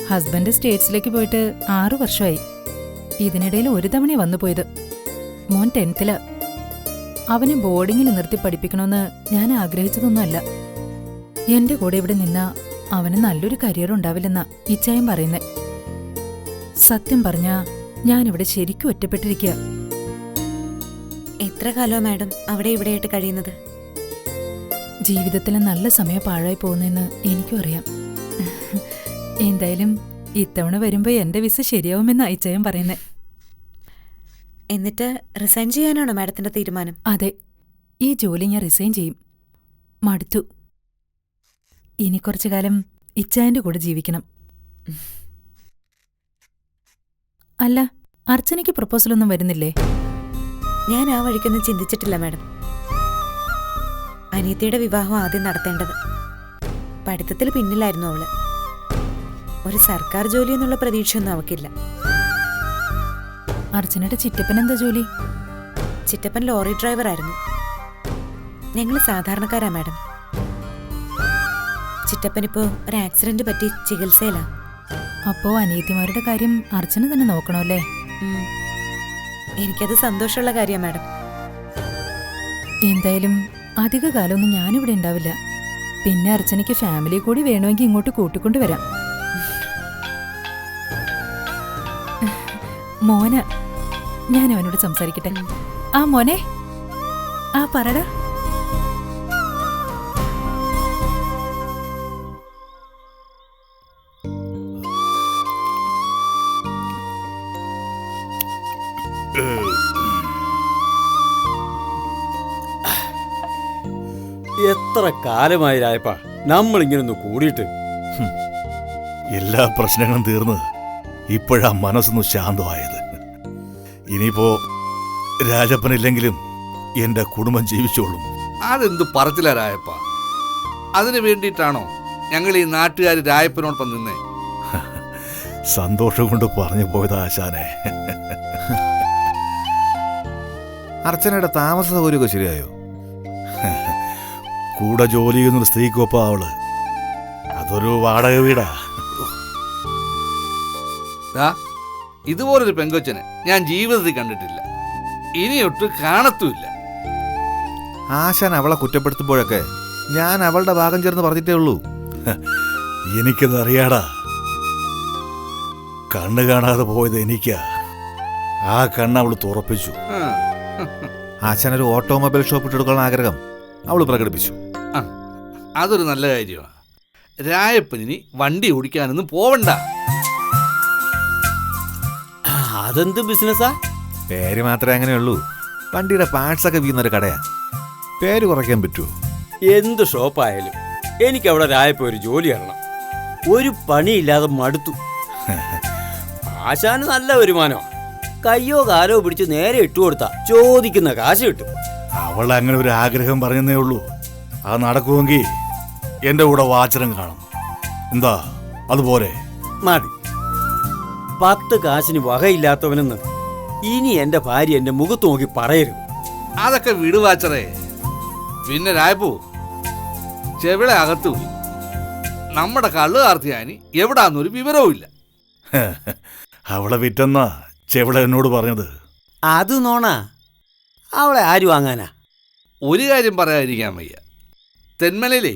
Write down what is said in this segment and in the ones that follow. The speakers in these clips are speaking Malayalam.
ഹസ്ബൻഡ് സ്റ്റേറ്റ്സിലേക്ക് പോയിട്ട് 6 വർഷമായി. ഇതിനിടയിൽ ഒരു തവണ വന്നു പോയത്. മോൻ 10th. അവനെ ബോർഡിങ്ങിൽ നിർത്തി പഠിപ്പിക്കണമെന്ന് ഞാൻ ആഗ്രഹിച്ചതൊന്നുമല്ല. എന്റെ കൂടെ ഇവിടെ നിന്നാ അവന് നല്ലൊരു കരിയർ ഉണ്ടാവില്ലെന്നാ ഇച്ചായം പറയുന്നേ. സത്യം പറഞ്ഞാ ഞാനിവിടെ ശരിക്കും ഒറ്റപ്പെട്ടിരിക്കുക. എത്ര കാലോ മാഡം അവിടെ ഇവിടെയായിട്ട് കഴിയുന്നത്? ജീവിതത്തിലെ നല്ല സമയം പാഴായി പോകുന്നെന്ന് എനിക്കും അറിയാം. എന്തായാലും ഇത്തവണ വരുമ്പോ എന്റെ വിസ ശരിയാവുമെന്ന് ഇച്ചായം പറയുന്നേ. എന്നിട്ട് റിസൈൻ ചെയ്യാനാണോ മാഡത്തിന്റെ തീരുമാനം? അതെ, ഈ ജോലി ഞാൻ റിസൈൻ ചെയ്യും. മടുത്തു. ഇനി കുറച്ചു കാലം ഇച്ചായന്റെ കൂടെ ജീവിക്കണം. അല്ല, അർച്ചനയ്ക്ക് പ്രപ്പോസലൊന്നും വരുന്നില്ലേ? ഞാൻ ആ വഴിക്കൊന്നും ചിന്തിച്ചിട്ടില്ല മാഡം. അനിയത്തിയുടെ വിവാഹം ആദ്യം നടത്തേണ്ടത്. പഠിത്തത്തിൽ പിന്നിലായിരുന്നു അവള്. ഒരു സർക്കാർ ജോലി എന്നുള്ള പ്രതീക്ഷയൊന്നും അവക്കില്ല. അർച്ചനയുടെ ചിറ്റപ്പൻ എന്താ ജോലി? ചിറ്റപ്പൻ ലോറി ഡ്രൈവറായിരുന്നു. ഞങ്ങള് സാധാരണക്കാരാ മാഡം. ചിറ്റപ്പനിപ്പോ ഒരു ആക്സിഡന്റ് പറ്റി ചികിത്സയിലാ. അപ്പോ അനിയത്തിമാരുടെ കാര്യം അർച്ചന തന്നെ നോക്കണമല്ലേ? എനിക്കത് സന്തോഷമുള്ള കാര്യമാണ് മാഡം. എന്തായാലും അധിക കാലമൊന്നും ഞാനിവിടെ ഉണ്ടാവില്ല. പിന്നെ അർച്ചനയ്ക്ക് ഫാമിലി കൂടി വേണമെങ്കിൽ ഇങ്ങോട്ട് കൂട്ടിക്കൊണ്ടുവരാം. മോന, ഞാൻ അവനോട് സംസാരിക്കട്ടെ. ആ മോനെ, ആ പറടാ. എത്ര കാലമായി രായപ്പാ നമ്മളിങ്ങനൊന്ന് കൂടിയിട്ട്. എല്ലാ പ്രശ്നങ്ങളും തീർന്ന് ഇപ്പോഴാ മനസ്സൊന്ന് ശാന്തമായത്. ഇനിയിപ്പോ രാജപ്പനില്ലെങ്കിലും എന്റെ കുടുംബം ജീവിച്ചോളും. അതെന്ത് പറച്ചില്ല രായപ്പ? അതിനു വേണ്ടിയിട്ടാണോ ഞങ്ങൾ ഈ നാട്ടുകാർ രായപ്പനോടൊപ്പം നിന്നേ? സന്തോഷം കൊണ്ട് പറഞ്ഞു പോയതാ ആശാനെ. അർച്ചനയുടെ താമസ സൗകര്യമൊക്കെ ശരിയായോ? കൂടെ ജോലി ചെയ്യുന്നൊരു സ്ത്രീക്കൊപ്പം അവള്. അതൊരു വാടക വീടാ. ഇതുപോലൊരു പെങ്കൊച്ചനെ ഞാൻ ജീവിതത്തിൽ കണ്ടിട്ടില്ല, ഇനിയൊട്ട് കാണത്തുമില്ല. ആശാൻ അവളെ കുറ്റപ്പെടുത്തുമ്പോഴൊക്കെ ഞാൻ അവളുടെ ഭാഗം ചേർന്ന് പറഞ്ഞിട്ടേ ഉള്ളൂ. എനിക്കത് അറിയാടാ. കണ്ണ് കാണാതെ പോയത് എനിക്കാ. ആ കണ്ണ് അവള് തുറപ്പിച്ചു. ആശാൻ ഒരു ഓട്ടോമൊബൈൽ ഷോപ്പ് ഇട്ടെടുക്കാനുള്ള ആഗ്രഹം അവള് പ്രകടിപ്പിച്ചു. അതൊരു നല്ല കാര്യമാണ്. രായപ്പനിനി വണ്ടി ഓടിക്കാനൊന്നും പോവണ്ട. അതെന്ത് ബിസിനസ്സാ? പേര് മാത്രമേ അങ്ങനെയുള്ളൂ. വണ്ടിയുടെ പാർട്സ് ഒക്കെ വീഴുന്നൊരു കടയാ. പേര് കുറയ്ക്കാൻ പറ്റുമോ? എന്ത് ഷോപ്പായാലും എനിക്കവിടെ രായപ്പ ഒരു ജോലി തരണം. ഒരു പണിയില്ലാതെ മടുത്തു. ആശാന് നല്ല വരുമാനോ. കയ്യോ കാലോ പിടിച്ച് നേരെ ഇട്ടുകൊടുത്താ ചോദിക്കുന്ന കാശ് കിട്ടും. അവൾ അങ്ങനെ ഒരു ആഗ്രഹം പറഞ്ഞതേ ഉള്ളൂ. അത് നടക്കുമെങ്കിൽ എന്റെ കൂടെ വാച്ചരം കാണും. എന്താ, അതുപോലെ മതി. 10 കാശിന് വകയില്ലാത്തവനെന്ന് ഇനി എന്റെ ഭാര്യ എന്റെ മുഖത്ത് നോക്കി പറയരുത്. അതൊക്കെ വിടുവാച്ചറേ. പിന്നെ രായപ്പൂ, ചെവിളെ അകത്തു നമ്മുടെ കള്ളു കാർത്തിയാനി എവിടാന്നൊരു വിവരവും ഇല്ല. അവളെ വിറ്റെന്നാ ചെവിള എന്നോട് പറഞ്ഞത്. അത് നോണാ. അവളെ ആര് വാങ്ങാനാ? ഒരു കാര്യം പറയാതിരിക്കാൻ വയ്യ. തെന്മലയിലേ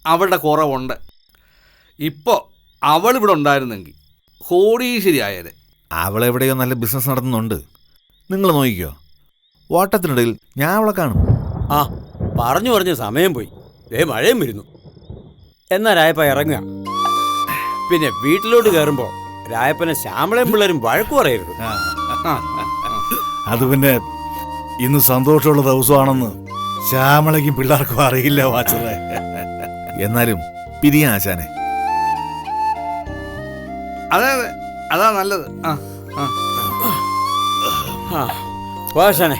അവളുടെ കുറവുണ്ട്. ഇപ്പോൾ അവളിവിടെ ഉണ്ടായിരുന്നെങ്കിൽ കോടീശ്വരിയായേനെ. അവളെവിടെയോ നല്ല ബിസിനസ് നടത്തുന്നുണ്ട്. നിങ്ങൾ നോക്കിക്കോ. ഓട്ടത്തിനിടയിൽ ഞാൻ അവളെ കാണും. ആ, പറഞ്ഞു പറഞ്ഞ സമയം പോയി. മഴയും വരുന്നു. എന്നാ രായപ്പ ഇറങ്ങുക. പിന്നെ വീട്ടിലോട്ട് കയറുമ്പോ രായപ്പനെ ശ്യാമളയും പിള്ളേരും വഴക്കു പറയരുത്. അത് പിന്നെ ഇന്ന് സന്തോഷമുള്ള ദിവസമാണെന്ന് ശ്യാമളയ്ക്കും പിള്ളേർക്കും അറിയില്ല വാച്ചറേ. എന്നാലും പിരിയ ആശാനെ. അതെ അതെ, അതാ നല്ലത്. വാശാനെ.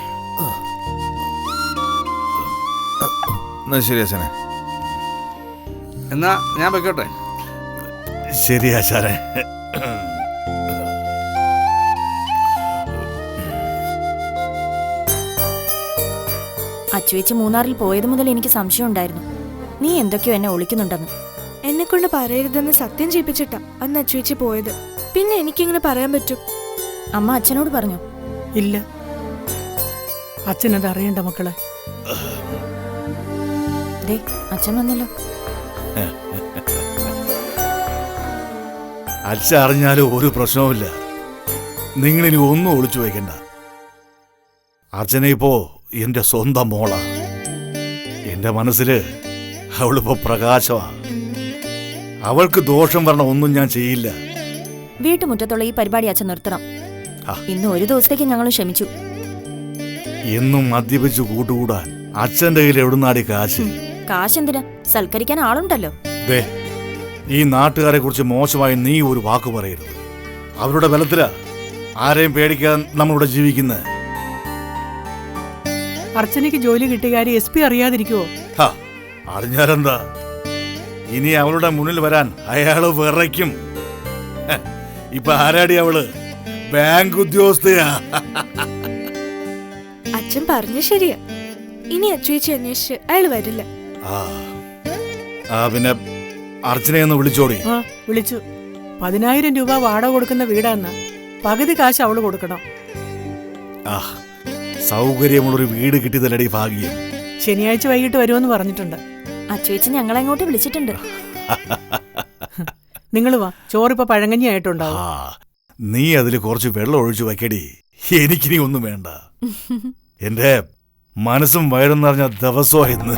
എന്നാ ശരി ആശാനെ. എന്നാ ഞാൻ വെക്കട്ടെ. ശരി ആശാനെ. അച്ചുവെച്ച് മൂന്നാറിൽ പോയത് മുതൽ എനിക്ക് സംശയം ഉണ്ടായിരുന്നു. നീ എന്തൊക്കെയോ എന്നെ ഒളിക്കുന്നുണ്ടെന്ന്. എന്നെ കൊണ്ട് പറയരുതെന്ന് സത്യം ചെയ്യിപ്പിച്ചിട്ടാ അന്ന് അച്ചുവേച്ചി പോയത്. പിന്നെ എനിക്കിങ്ങനെ പറയാൻ പറ്റും? അമ്മ അച്ഛനോട് പറഞ്ഞോ? ഇല്ല, അച്ഛനത് അറിയണ്ട മക്കളെ. ദേ അച്ഛൻ വന്നല്ലോ. അച്ഛൻ അറിഞ്ഞാലും ഒരു പ്രശ്നവുമില്ല. നിങ്ങളിനി ഒന്നും ഒളിച്ചു വയ്ക്കണ്ട. അർച്ചന ഇപ്പോ എന്റെ സ്വന്തം മോളാ. എന്റെ മനസ്സില് അവളിപ്പോ പ്രകാശമാ. അവൾക്ക് ദോഷം വരണ ഒന്നും ഞാൻ ചെയ്യില്ല. വീട്ടുമുറ്റത്തുള്ള ഈ പരിപാടി അച്ഛൻ നിർത്തണം. ഇന്ന് ഒരു ദിവസത്തേക്ക് ഞങ്ങൾ ക്ഷമിച്ചു. എന്നും മദ്യപിച്ച് കൂട്ടുകൂടാൻ അച്ഛന്റെ കയ്യിൽ എവിടുന്നാടി കാശ്? കാശെന്തിനാ? സൽക്കരിക്കാൻ ആളുണ്ടല്ലോ. ദേ, ഈ നാട്ടുകാരെ കുറിച്ച് മോശമായി നീ ഒരു വാക്ക് പറയരുത്. അവരുടെ ബലത്തിലാ ആരെയും പേടിക്കാൻ നമ്മളിവിടെ ജീവിക്കുന്നത്. അർച്ചനയ്ക്ക് ജോലി കിട്ടിയ കാര്യം SP അറിയാതിരിക്കുവോ? അറിഞ്ഞാലെന്താ? ഇനി അവളുടെ മുന്നിൽ വരാൻ അയാള് വിറയ്ക്കും. ഇപ്പൊ ആരാടി അവള്? ബാങ്ക് ഉദ്യോഗസ്ഥയാ. അച്ഛൻ പറഞ്ഞ ശരിയാ. ഇനി അച്ചുവേച്ചി അന്വേഷിച്ച് അയാൾ വരില്ല. പിന്നെ അർച്ചനയൊന്ന് വിളിച്ചോടി. വിളിച്ചു. 10,000 രൂപ വാടക കൊടുക്കുന്ന വീടാന്ന്. പകുതി കാശ് അവള് കൊടുക്കണം. സൗകര്യമുള്ളൊരു വീട് കിട്ടിയതല്ലടി ഭാഗ്യം. ശനിയാഴ്ച വൈകിട്ട് വരുമെന്ന് പറഞ്ഞിട്ടുണ്ട്. അച്ചുവേച്ചി ഞങ്ങളെങ്ങോട്ട് വിളിച്ചിട്ടുണ്ട്. നിങ്ങൾ വാ, ചോറിപ്പോ പഴങ്കഞ്ഞി ആയിട്ടുണ്ടാവും. നീ അതിൽ കുറച്ച് വെള്ളം ഒഴിച്ചു വയ്ക്കടി. എനിക്കിനി ഒന്നും വേണ്ട. എന്റെ മനസ്സും വയറും നിറഞ്ഞ ദിവസമായിരുന്നു.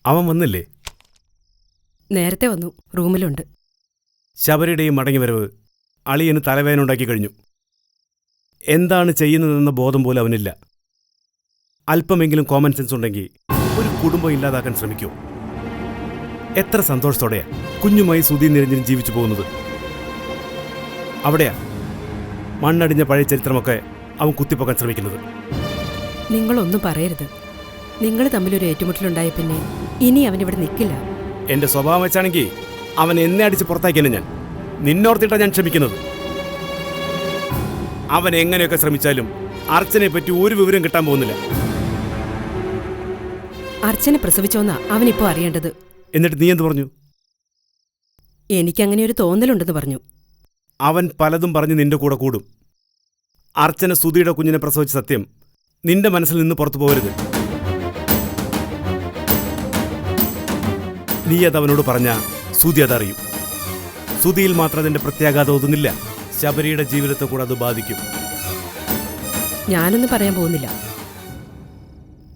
അവൻ വന്നില്ലേ? നേരത്തെ വന്നു, റൂമിലുണ്ട്. ശബരിയുടെയും മടങ്ങിവരവ് അളിയന് തലവേദന ഉണ്ടാക്കി കഴിഞ്ഞു. എന്താണ് ചെയ്യുന്നതെന്ന ബോധം പോലും അവനില്ല. അല്പമെങ്കിലും കോമൺ സെൻസ് ഉണ്ടെങ്കിൽ ഒരു കുടുംബം ഇല്ലാതാക്കാൻ ശ്രമിക്കൂ. എത്ര സന്തോഷത്തോടെയാ കുഞ്ഞുമായി സുധി നിരഞ്ജനും ജീവിച്ചു പോകുന്നത്. അവിടെയാ മണ്ണടിഞ്ഞ പഴയ ചരിത്രമൊക്കെ അവൻ കുത്തിപ്പൊക്കാൻ ശ്രമിക്കുന്നത്. നിങ്ങളൊന്നും പറയരുത്. നിങ്ങൾ തമ്മിലൊരു ഏറ്റുമുട്ടലുണ്ടായ പിന്നെ ഇനി അവനിവിടെ നിൽക്കില്ല. എന്റെ സ്വഭാവം വെച്ചാണെങ്കിൽ അവൻ എന്നെ അടിച്ച് പുറത്താക്കിയാണ് ഞാൻ. നിന്നോർത്തിട്ടാണ് ഞാൻ ക്ഷമിക്കുന്നത്. അവൻ എങ്ങനെയൊക്കെ ശ്രമിച്ചാലും അർച്ചനെ പറ്റി ഒരു വിവരം കിട്ടാൻ പോകുന്നില്ല. അർച്ചന പ്രസവിച്ചോന്നാ അവനിപ്പോ അറിയേണ്ടത്. എന്നിട്ട് നീ എന്ത് പറഞ്ഞു? എനിക്കങ്ങനെ ഒരു തോന്നലുണ്ടെന്ന് പറഞ്ഞു. അവൻ പലതും പറഞ്ഞ് നിന്റെ കൂടെ കൂടും. അർച്ചന സുധിയുടെ കുഞ്ഞിനെ പ്രസവിച്ച സത്യം നിന്റെ മനസ്സിൽ നിന്ന് പുറത്തു പോകരുത്. നീ അതവനോട് പറഞ്ഞ സുധി അതറിയും. സുധിയിൽ മാത്രം അതിന്റെ പ്രത്യാഘാതം ഒതുങ്ങില്ല, ശബരിയുടെ ജീവിതത്തെ കൂടെ അത് ബാധിക്കും. ഞാനൊന്നും പറയാൻ പോകുന്നില്ല.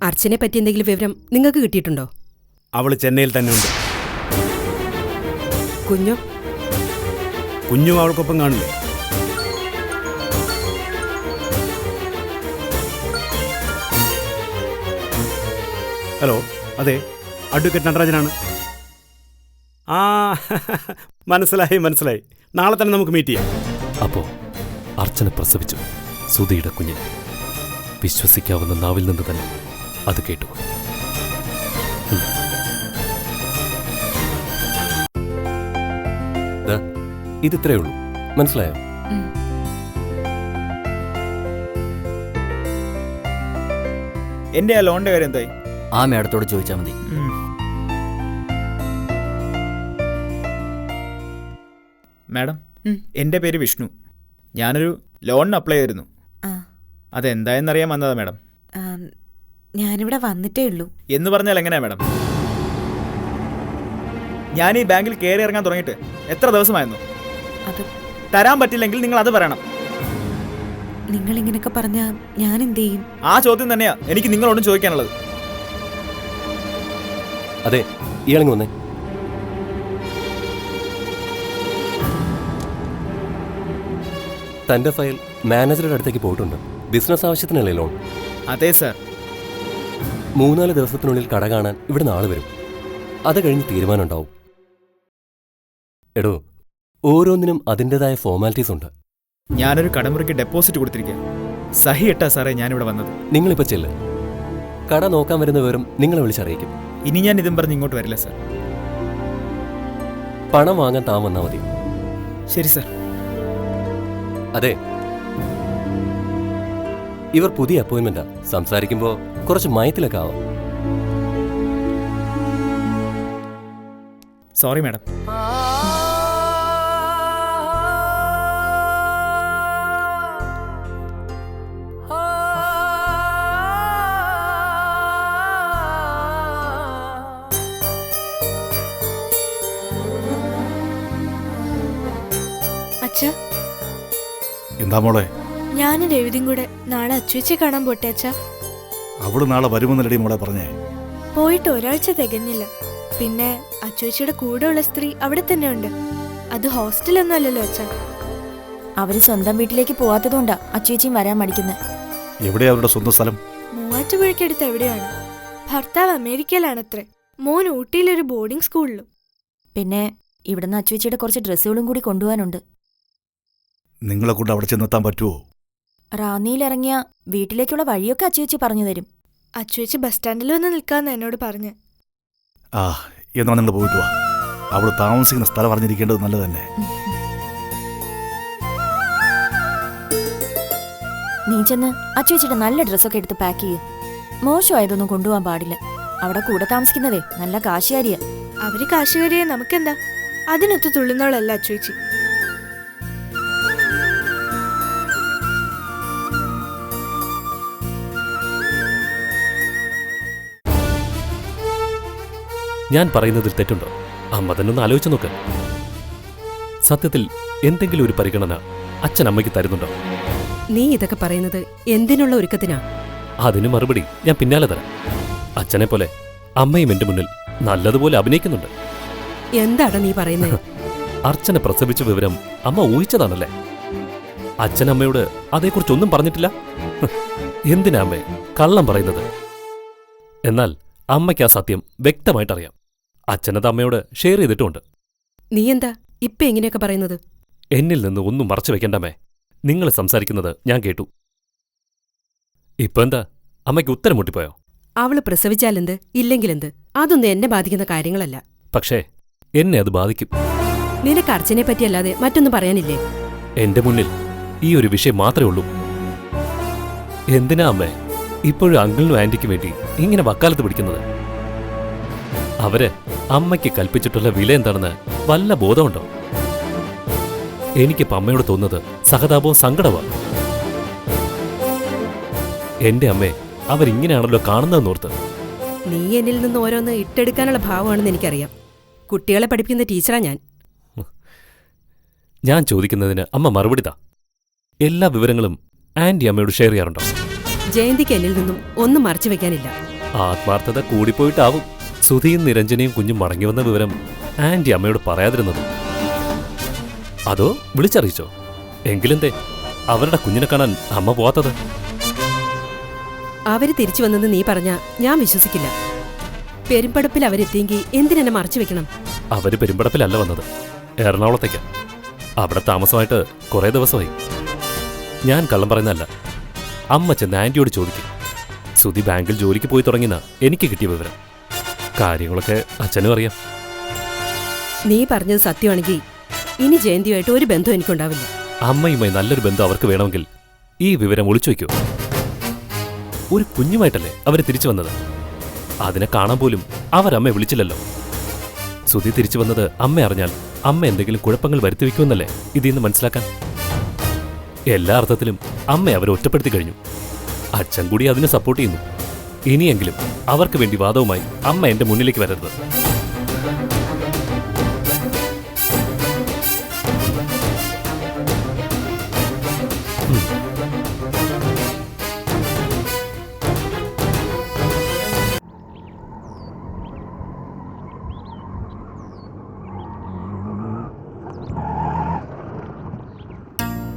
അർച്ചനെ പറ്റി എന്തെങ്കിലും വിവരം നിങ്ങൾക്ക് കിട്ടിയിട്ടുണ്ടോ? അവള് ചെന്നൈയിൽ തന്നെ ഉണ്ട്. കുഞ്ഞും അവൾക്കൊപ്പം കാണില്ലേ? ഹലോ, അതെ, അഡ്വക്കേറ്റ് നടരാജനാണ്. മനസ്സിലായി. നാളെ തന്നെ നമുക്ക് മീറ്റ് ചെയ്യാം. അപ്പോ അർച്ചന പ്രസവിച്ചു സുധിയുടെ കുഞ്ഞിനെ. വിശ്വസിക്കാവുന്ന നാവിൽ നിന്ന് തന്നെ അത് കേട്ടു. ഇതിത്രേ ഉള്ളൂ, മനസ്സിലായോ? എന്റെ ആ ലോണിന്റെ കാര്യം എന്തായി? ആ മേഡത്തോട് ചോദിച്ചാൽ മതി. മാഡം, എൻ്റെ പേര് വിഷ്ണു. ഞാനൊരു ലോണിന് അപ്ലൈ ചെയ്തിരുന്നു. അതെന്തായെന്നറിയാൻ വന്നതാ മാഡം. ഞാനിവിടെ വന്നിട്ടേ ഉള്ളൂ. എന്ന് പറഞ്ഞാൽ എങ്ങനെയാ മാഡം? ഞാൻ ഈ ബാങ്കിൽ കയറി ഇറങ്ങാൻ തുടങ്ങിയിട്ട് എത്ര ദിവസമായിരുന്നു? അത് തരാൻ പറ്റില്ലെങ്കിൽ നിങ്ങൾ അത് പറയണം. നിങ്ങൾ ഇങ്ങനെയൊക്കെ പറഞ്ഞാൽ ഞാൻ എന്ത് ചെയ്യും? ആ ചോദ്യം തന്നെയാ എനിക്ക് നിങ്ങളോടും ചോദിക്കാനുള്ളത്. അതെ, ഇയാളിങ് വന്നേ. തന്റെ ഫയൽ മാനേജറുടെ അടുത്തേക്ക് പോയിട്ടുണ്ട്. ബിസിനസ് ആവശ്യത്തിനല്ലേ ലോൺ? അതെ സാർ. 3-4 ദിവസത്തിനുള്ളിൽ കട കാണാൻ ഇവിടെ ആള് വരും. അത് കഴിഞ്ഞ് തീരുമാനം ഉണ്ടാവും. എടോ, ഓരോന്നിനും അതിൻ്റെതായ ഫോർമാലിറ്റീസ് ഉണ്ട്. ഞാനൊരു കടമുറിക്ക് ഡെപ്പോസിറ്റ് കൊടുത്തിരിക്കുക. സഹി ഇട്ടാ സാറേ ഞാനിവിടെ വന്നത്. നിങ്ങളിപ്പോൾ ചെല്ല്. കട നോക്കാൻ വരുന്ന വിവരം നിങ്ങളെ വിളിച്ചറിയിക്കും. ഇനി ഞാൻ ഇതും പറഞ്ഞ് ഇങ്ങോട്ട് വരില്ല സാർ. പണം വാങ്ങാൻ താൻ വന്നാൽ മതി. ശരി സാർ. അതെ, ഇവർ പുതിയ അപ്പോയിൻമെന്റാ. സംസാരിക്കുമ്പോൾ കുറച്ച് മയത്തിലൊക്കെ ആവാം. Sorry madam. അച്ഛാ, എന്താ മോളെ? ഞാനും രവിതിയും കൂടെ നാളെ അച്ചുവെച്ച് കാണാൻ പോട്ടെ അച്ഛാ. അവള് നാളെ വരുമെന്നല്ലടി മോളെ പറഞ്ഞേ. പോയിട്ട് ഒരാഴ്ച തികഞ്ഞില്ല. പിന്നെ അച്ചുവെച്ചിയുടെ കൂടെയുള്ള സ്ത്രീ അവിടെ തന്നെ ഉണ്ട്. അത് ഹോസ്റ്റലൊന്നും അല്ലല്ലോ അച്ഛാ. അവര് സ്വന്തം വീട്ടിലേക്ക് പോവാത്തതുകൊണ്ടാ അച്ചുവേച്ചിയും വരാൻ മടിക്കുന്നത്. എവിടെയാ അവരുടെ സ്വന്തം സ്ഥലം? മൂവാറ്റുപുഴയ്ക്കടുത്ത് എവിടെയാണ്. ഭർത്താവ് അമേരിക്കയിലാണത്രേ. മോൻ ഊട്ടിയിലൊരു ബോർഡിംഗ് സ്കൂളിലും. പിന്നെ ഇവിടുന്ന് അച്ചുവേച്ചിയുടെ കുറച്ച് ഡ്രസ്സുകളും കൂടി കൊണ്ടുപോകാനുണ്ട്. നിങ്ങളെ കൊണ്ട് അവിടെ ചെന്നെത്താൻ പറ്റുമോ? റാന്നിയിലിറങ്ങിയ വീട്ടിലേക്കുള്ള വഴിയൊക്കെ അച്ചുവേച്ചി പറഞ്ഞു തരും. അച്ചുവെച്ച് ബസ് സ്റ്റാൻഡിൽ വന്ന് നിൽക്കാന്ന് എന്നോട് പറഞ്ഞ്. ആ, എന്നാ നിങ്ങൾ പോയിട്ട് വാ. അവള് താമസിക്കുന്ന സ്ഥലം അറിഞ്ഞിരിക്കേണ്ടത് നല്ലത് തന്നെ. നീ ചെന്ന് അച്ചുവേച്ചിയുടെ നല്ല ഡ്രസ്സൊക്കെ എടുത്ത് പാക്ക് ചെയ്യ്. മോശമായതൊന്നും കൊണ്ടുപോകാൻ പാടില്ല. അവിടെ കൂടെ താമസിക്കുന്നതേ നല്ല കാശുകാരിയാ. അവര് കാശുകാരിയെ നമുക്കെന്താ? അതിനൊത്തു തുള്ളുന്നവളല്ല അച്ചുവെച്ചി. ഞാൻ പറയുന്നതിൽ തെറ്റുണ്ടോ? അമ്മ തന്നെ ഒന്ന് ആലോചിച്ച് നോക്ക്. സത്യത്തിൽ എന്തെങ്കിലും ഒരു പരിഗണന അച്ഛൻ അമ്മയ്ക്ക് തരുന്നുണ്ടോ? നീ ഇതൊക്കെ പറയുന്നത് എന്തിനുള്ള ഒരുക്കത്തിനാ? അതിന് മറുപടി ഞാൻ പിന്നാലെ തരാം. അച്ഛനെ പോലെ അമ്മയും എന്റെ മുന്നിൽ നല്ലതുപോലെ അഭിനയിക്കുന്നുണ്ട്. എന്താടാ നീ പറയുന്നത്? അർച്ചന പ്രസവിച്ച വിവരം അമ്മ ഊഹിച്ചതാണല്ലേ? അച്ഛൻ അമ്മയോട് അതേക്കുറിച്ചൊന്നും പറഞ്ഞിട്ടില്ല. എന്തിനാ അമ്മേ കള്ളം പറയുന്നത്? എന്നാൽ അമ്മയ്ക്ക് ആ സത്യം വ്യക്തമായിട്ടറിയാം. അച്ഛനത് അമ്മയോട് ഷെയർ ചെയ്തിട്ടുമുണ്ട്. നീ എന്താ ഇപ്പൊ എങ്ങനെയൊക്കെ പറയുന്നത്? എന്നിൽ നിന്ന് ഒന്നും മറച്ചു വെക്കണ്ടമ്മേ. നിങ്ങൾ സംസാരിക്കുന്നത് ഞാൻ കേട്ടു. ഇപ്പൊ എന്താ അമ്മയ്ക്ക് ഉത്തരം മുട്ടിപ്പോയോ? അവള് പ്രസവിച്ചാലെന്ത് ഇല്ലെങ്കിലെന്ത്, അതൊന്നും എന്നെ ബാധിക്കുന്ന കാര്യങ്ങളല്ല. പക്ഷേ എന്നെ അത് ബാധിക്കും. നിനക്ക് അർച്ചനെ പറ്റിയല്ലാതെ മറ്റൊന്നും പറയാനില്ലേ? എന്റെ മുന്നിൽ ഈ ഒരു വിഷയം മാത്രമേ ഉള്ളൂ. എന്തിനാ അമ്മേ ഇപ്പോഴും അങ്കിളിനും ആന്റിക്കും വേണ്ടി ഇങ്ങനെ വക്കാലത്ത് പിടിക്കുന്നത്? അവര് അമ്മയ്ക്ക് കൽപ്പിച്ചിട്ടുള്ള വില എന്താണെന്ന് വല്ല ബോധമുണ്ടോ? എനിക്കിപ്പോ അമ്മയോട് തോന്നുന്നത് സഹതാപവും സങ്കടമാണ്. എന്റെ അമ്മയെ അവരിങ്ങനെയാണല്ലോ കാണുന്നതെന്നോർത്ത്. നീ എന്നിൽ നിന്ന് ഓരോന്ന് ഇട്ടെടുക്കാനുള്ള ഭാവമാണെന്ന് എനിക്കറിയാം. കുട്ടികളെ പഠിപ്പിക്കുന്ന ടീച്ചറാ ഞാൻ. ഞാൻ ചോദിക്കുന്നതിന് അമ്മ മറുപടി താ. എല്ലാ വിവരങ്ങളും ആന്റി അമ്മയോട് ഷെയർ ചെയ്യാറുണ്ടോ? ജയന്തിക്ക് എന്നിൽ നിന്നും ഒന്നും മറച്ചു വെക്കാനില്ല. ആത്മാർത്ഥത കൂടിപ്പോയിട്ടാവും സുധിയും നിരഞ്ജനയും കുഞ്ഞും മടങ്ങി വന്ന വിവരം ആന്റി അമ്മയോട് പറയാതിരുന്നത്. അതോ വിളിച്ചറിയിച്ചോ? എങ്കിലെന്തേ അവരുടെ കുഞ്ഞിനെ കാണാൻ അമ്മ പോവാത്തത്? അവര് തിരിച്ചു വന്നെന്ന് നീ പറഞ്ഞാ ഞാൻ വിശ്വസിക്കില്ല. പെരുമ്പടപ്പിൽ അവരെത്തിയെങ്കിൽ എന്തിനെന്നെ മറച്ചു വെക്കണം? അവര് പെരുമ്പടപ്പിലല്ല വന്നത്, എറണാകുളത്തേക്കാ. അവിടെ താമസമായിട്ട് കുറേ ദിവസമായി. ഞാൻ കള്ളം പറയുന്നതല്ല. അമ്മ ചെന്ന് ആന്റിയോട് ചോദിക്കും. സുധി ബാങ്കിൽ ജോലിക്ക് പോയി തുടങ്ങിയെന്നാ എനിക്ക് കിട്ടിയ വിവരം. കാര്യങ്ങളൊക്കെ അച്ഛനും അറിയാം. നീ പറഞ്ഞത് സത്യമാണെങ്കിൽ ഇനി ജയന്തിയുമായിട്ട് ഒരു ബന്ധം എനിക്കുണ്ടാവില്ല. അമ്മയുമായി നല്ലൊരു ബന്ധം അവർക്ക് വേണമെങ്കിൽ ഈ വിവരം ഒളിച്ചു വയ്ക്കൂ. ഒരു കുഞ്ഞുമായിട്ടല്ലേ അവര് തിരിച്ചു വന്നത്. അതിനെ കാണാൻ പോലും അവരമ്മയെ വിളിച്ചില്ലല്ലോ. സുധി തിരിച്ചു വന്നത് അമ്മ അറിഞ്ഞാൽ അമ്മ എന്തെങ്കിലും കുഴപ്പങ്ങൾ വരുത്തി വയ്ക്കുമെന്നല്ലേ ഇതിന്ന് മനസ്സിലാക്കാൻ? എല്ലാ അർത്ഥത്തിലും അമ്മ അവരെ ഒറ്റപ്പെടുത്തി കഴിഞ്ഞു. അച്ഛൻ കൂടി അതിനെ സപ്പോർട്ട് ചെയ്യുന്നു. ഇനിയെങ്കിലും അവർക്ക് വേണ്ടി വാദവുമായി അമ്മ എന്റെ മുന്നിലേക്ക് വരരുത്.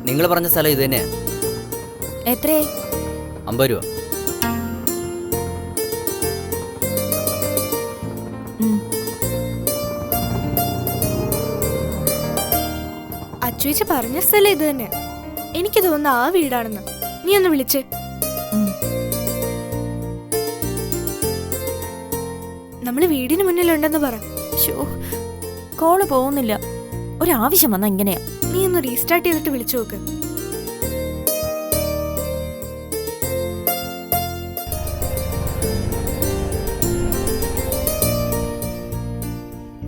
നിങ്ങൾ പറഞ്ഞ സ്ഥലം ഇത് തന്നെയാ. എത്രയായി? 50 രൂപ. അച്ചുവെച്ച് പറഞ്ഞ സ്ഥലം ഇത് തന്നെ. എനിക്ക് തോന്നുന്ന ആ വീടാണെന്ന്. നീ ഒന്ന് വിളിച്ചേ. നമ്മള് വീടിന് മുന്നിലുണ്ടെന്ന് പറ. കോള് പോകുന്നില്ല. ഒരാവശ്യം വന്നാ ഇങ്ങനെയാ. നീ ഒന്ന് റീസ്റ്റാർട്ട് ചെയ്തിട്ട് വിളിച്ചു നോക്ക്.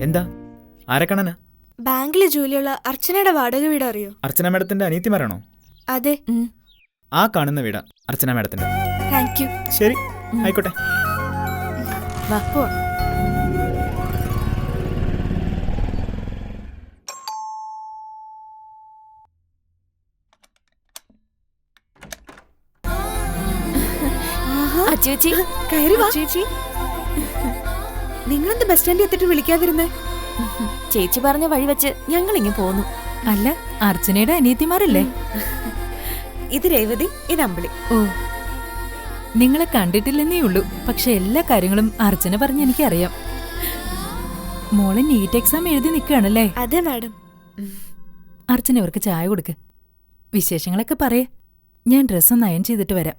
എന്താ? ആരെ കാണാനാ? ബാങ്കിലെ ജോലിയുള്ള അർച്ചനയുടെ വാടക വീട് അറിയോ? അർച്ചന മാഡത്തിന്റെ അനിയത്തിമാരാണോ? അതെ. ആ കാണുന്ന വീടാ അർച്ചന മാഡത്തിന്റെ. Thank you. ശരി, ആയിക്കോട്ടെ. വാ പോ. അച്ചുവെച്ചി കയറി വാ. ചേച്ചി, നിങ്ങളെന്ത് ബസ് സ്റ്റാൻഡിൽ എത്തിട്ട് വിളിക്കാതിരുന്നേ? ചേച്ചി പറഞ്ഞ വഴി വെച്ച് ഞങ്ങൾ ഇങ്ങ് പോന്നു. അല്ല, അർച്ചനയുടെ അനിയത്തിമാരല്ലേ? ഇത് രേവതി, ഇത് അമ്പിളി. ഓ, നിങ്ങളെ കണ്ടിട്ടില്ലെന്നേ ഉള്ളൂ. പക്ഷെ എല്ലാ കാര്യങ്ങളും അർച്ചന പറഞ്ഞ് എനിക്കറിയാം. മോളെ നീറ്റ് എക്സാം എഴുതി നിൽക്കുകയാണല്ലേ? അതെ മാഡം. അർച്ചന അവർക്ക് ചായ കൊടുക്ക്. വിശേഷങ്ങളൊക്കെ പറയേ. ഞാൻ ഡ്രസ്സ് ഒന്ന് അയൺ ചെയ്തിട്ട് വരാം.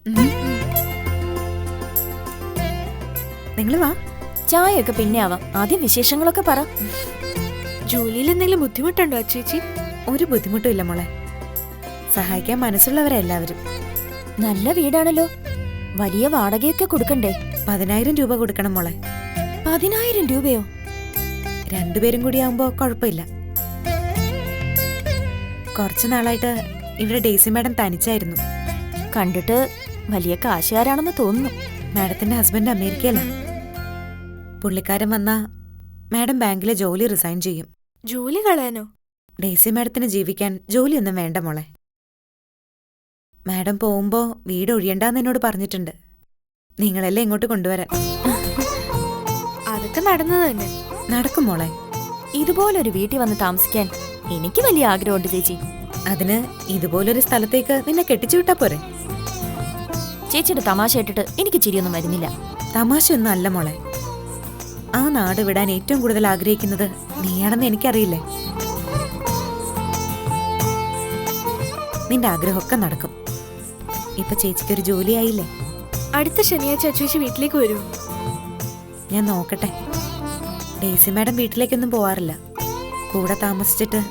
നിങ്ങൾ വാ, ചായയൊക്കെ പിന്നെ ആവാം. ആദ്യം വിശേഷങ്ങളൊക്കെ പറ. ജോലിയിൽ എന്തെങ്കിലും ബുദ്ധിമുട്ടുണ്ടോ അച്ചേച്ചി? ഒരു ബുദ്ധിമുട്ടും ഇല്ല മോളെ. സഹായിക്കാൻ മനസ്സുള്ളവരെല്ലാവരും. നല്ല വീടാണല്ലോ. വലിയ വാടകയൊക്കെ കൊടുക്കണ്ടേ? 10,000 രൂപ കൊടുക്കണം മോളെ. 10,000 രൂപയോ? രണ്ടുപേരും കൂടി ആവുമ്പോ കുഴപ്പമില്ല. കുറച്ചു നാളായിട്ട് ഇവിടെ ഡെയ്സി മാഡം തനിച്ചായിരുന്നു. കണ്ടിട്ട് വലിയ കാശുകാരാണെന്ന് തോന്നുന്നു. മാഡത്തിന്റെ ഹസ്ബൻഡ് അമേരിക്കയിലാണ്. പുള്ളിക്കാരൻ വന്നാ മാഡം ബാങ്കിലെ ജോലി റിസൈൻ ചെയ്യും. ജോലി കളയാനോ? ഡെയ്സി മാഡത്തിന് ജീവിക്കാൻ ജോലിയൊന്നും വേണ്ട മോളെ. മാഡം പോകുമ്പോ വീട് ഒഴിയണ്ടെന്ന് എന്നോട് പറഞ്ഞിട്ടുണ്ട്. നിങ്ങളെല്ലാം ഇങ്ങോട്ട് കൊണ്ടുവരാൻ. അതൊക്കെ നടന്നത് തന്നെ. നടക്കും മോളെ. ഇതുപോലൊരു വീട്ടിൽ വന്ന് താമസിക്കാൻ എനിക്ക് വലിയ ആഗ്രഹമുണ്ട് ചേച്ചി. അതിന് ഇതുപോലൊരു സ്ഥലത്തേക്ക് നിന്നെ കെട്ടിച്ചു വിട്ടാ പോരെ? ചേച്ചിയുടെ തമാശ ഇട്ടിട്ട് എനിക്ക് ചിരിയൊന്നും വരുന്നില്ല. തമാശയൊന്നും അല്ല മോളെ. ആ നാട് വിടാൻ ഏറ്റവും കൂടുതൽ ആഗ്രഹിക്കുന്നത് നീയാണെന്ന് എനിക്കറിയില്ലേ. നിന്റെ ആഗ്രഹമൊക്കെ നടക്കും. ഇപ്പൊ ചേച്ചിക്കൊരു ജോലിയായില്ലേ? അടുത്ത ശനിയാഴ്ച അച്ചുവെച്ച് വീട്ടിലേക്ക് വരൂ. ഞാൻ നോക്കട്ടെ. ഡെയ്സി മാഡം വീട്ടിലേക്കൊന്നും പോവാറില്ല. കൂടെ താമസിച്ചിട്ട്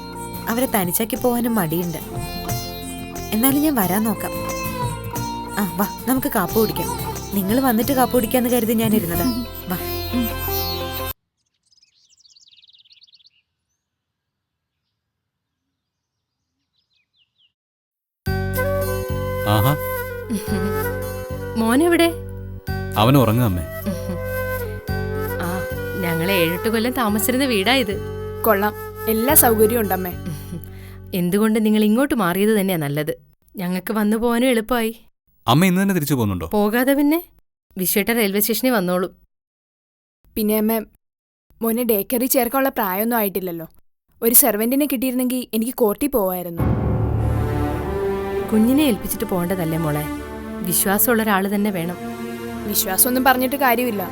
അവരെ തനിച്ചാക്കി പോവാനും മടിയുണ്ട്. എന്നാലും ഞാൻ വരാൻ നോക്കാം. ആ വാ, നമുക്ക് കാപ്പി കുടിക്കാം. നിങ്ങൾ വന്നിട്ട് കാപ്പി കുടിക്കാന്ന് കരുതി ഞാൻ ഇരുന്നത്. വാ. ആഹാ, മോനെവിടെ? അവൻ ഉറങ്ങാമേ. ആ, ഞങ്ങളെ 7-8 കൊല്ലം താമസിച്ചിരുന്ന വീടാ ഇത്. കൊള്ളാം, എല്ലാ സൗകര്യവും ഉണ്ടമ്മേ. എന്തുകൊണ്ട് നിങ്ങൾ ഇങ്ങോട്ട് മാറിയത് തന്നെയാ നല്ലത്. ഞങ്ങൾക്ക് വന്നു പോകാനും എളുപ്പമായി. അമ്മ ഇന്ന് തന്നെ തിരിച്ചു പോകുന്നുണ്ടോ? പോകാതെ പിന്നെ വിശ്വേട്ട റെയിൽവേ സ്റ്റേഷനിൽ വന്നോളൂ. പിന്നെ അമ്മ, മോനെ ഡേ കെയറിൽ ചേർക്കാനുള്ള പ്രായമൊന്നും ആയിട്ടില്ലല്ലോ. ഒരു സെർവന്റിനെ കിട്ടിയിരുന്നെങ്കിൽ എനിക്ക് കോർട്ടിൽ പോവായിരുന്നു. കുഞ്ഞിനെ ഏൽപ്പിച്ചിട്ട് പോകേണ്ടതല്ലേ മോളെ. വിശ്വാസമുള്ള ഒരാൾ തന്നെ വേണം. വിശ്വാസമൊന്നും പറഞ്ഞിട്ട് കാര്യമില്ല.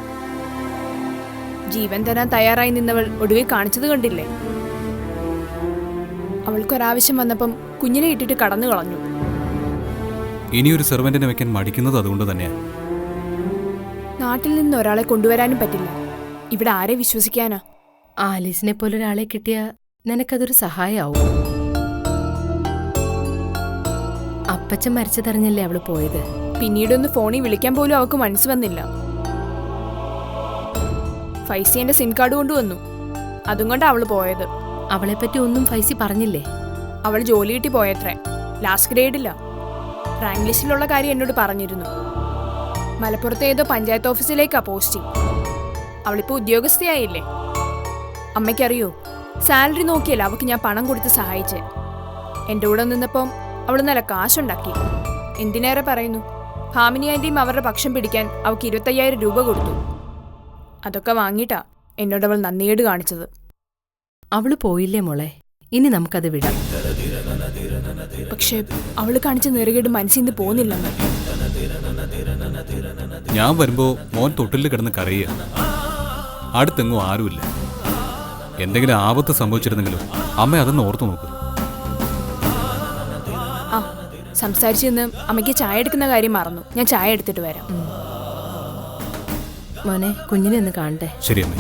ജീവൻ തരാൻ തയ്യാറായി നിന്നവൾ ഒടുവിൽ കാണിച്ചത് കണ്ടില്ലേ? അവൾക്കൊരാവശ്യം വന്നപ്പം കുഞ്ഞിനെ ഇട്ടിട്ട് കടന്നു കളഞ്ഞു. ഇനിയൊരു സെർവന്റിനെ വെക്കാൻ മടിക്കുന്നത് അതുകൊണ്ട് തന്നെയാണ്. നാട്ടിൽ നിന്ന് ഒരാളെ കൊണ്ടുവരാനും പറ്റില്ല. ഇവിടെ ആരെ വിശ്വസിക്കാനാ? ആലീസിനെ പോലൊരാളെ കിട്ടിയ നിനക്കതൊരു സഹായമാവും. അപ്പച്ചൻ മരിച്ചതറിഞ്ഞല്ലേ അവള് പോയത്. പിന്നീടൊന്ന് ഫോണിൽ വിളിക്കാൻ പോലും അവൾക്ക് മനസ്സ് വന്നില്ല. ഫൈസിന്റെ സിം കാർഡ് കൊണ്ടുവന്നു. അതും കൊണ്ടാ അവള് പോയത്. അവളെപ്പറ്റി ഒന്നും ഫൈസി പറഞ്ഞില്ലേ? അവൾ ജോലി കിട്ടി പോയത്രേ. ലാസ്റ്റ് ഗ്രേഡില്ല. റാങ്ക് ലിസ്റ്റിലുള്ള കാര്യം എന്നോട് പറഞ്ഞിരുന്നു. മലപ്പുറത്തെ ഏതോ പഞ്ചായത്ത് ഓഫീസിലേക്കാ പോസ്റ്റിംഗ്. അവളിപ്പോ ഉദ്യോഗസ്ഥയായില്ലേ. അമ്മയ്ക്കറിയോ, സാലറി നോക്കിയല്ല അവൾക്ക് ഞാൻ പണം കൊടുത്ത് സഹായിച്ചേ. എൻ്റെ കൂടെ നിന്നപ്പം അവൾ നല്ല കാശുണ്ടാക്കി. എന്തിനേറെ പറയുന്നു, ഭാമിനി ആൻറ്റിയും അവരുടെ പക്ഷം പിടിക്കാൻ അവൾക്ക് 25,000 രൂപ കൊടുത്തു. അതൊക്കെ വാങ്ങിയിട്ടാ എന്നോട് അവൾ നന്ദിയേട് കാണിച്ചത്. അവള് പോയില്ലേ മോളെ, ഇനി നമുക്കത് വിടാം. പക്ഷെ അവള് കാണിച്ച നെറുകേട് മനസ്സിൽ നിന്ന് പോകുന്നില്ലെന്ന്. ഞാൻ വരുമ്പോ മോൻ തൊട്ടിൽ കിടന്ന് കരയുക. അടുത്തെങ്ങും ആരുമില്ല. എന്തെങ്കിലും ആപത്ത് സംഭവിച്ചിരുന്നെങ്കിലും അമ്മ അതൊന്ന് ഓർത്തു നോക്ക്. ആ സംസാരിച്ചു നിന്ന് അമ്മയ്ക്ക് ചായ എടുക്കുന്ന കാര്യം മറന്നു. ഞാൻ ചായ എടുത്തിട്ട് വരാം. മോനെ കുഞ്ഞിനെ ഒന്ന് കാണട്ടെ. ശരി അമ്മേ.